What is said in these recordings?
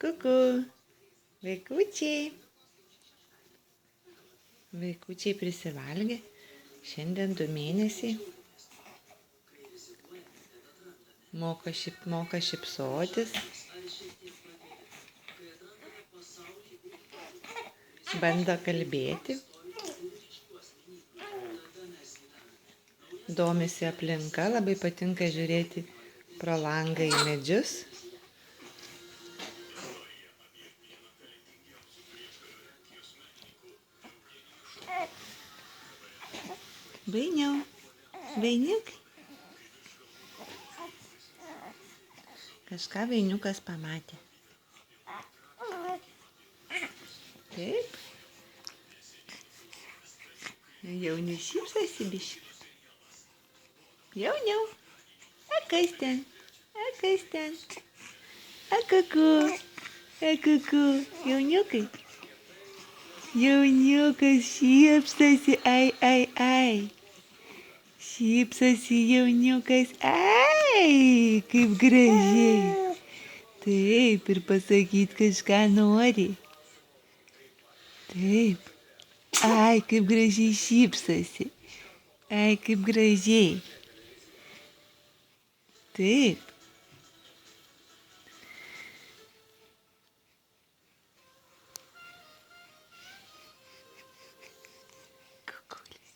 Kuku. Vaikučiai. Vaikučiai prisivalgė. Šiandien 2 mėnesiai. Moka šypsotis. Bando kalbėti. Domisi aplinka, labai patinka žiūrėti pro langą į medžius. Vainiau, vainiuk. Kažką vainiukas pamatė. Taip. Jauni šypsosi biškį. Jauniau. A kas ten? A kas ten? A kuku. A kuku. Jauniukai. Jauniukas šypsosi. Ai, ai, ai. Šypsosi jauniukas. Ai, kaip gražiai. Taip, ir pasakyt kažką nori. Taip. Ai, kaip gražiai šypsosi. Ai, kaip gražiai. Taip. Kukulis.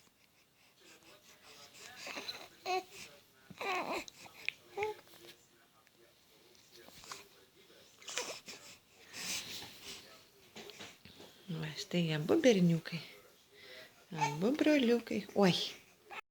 Va, štai abu berniukai. Abu broliukai. Oi.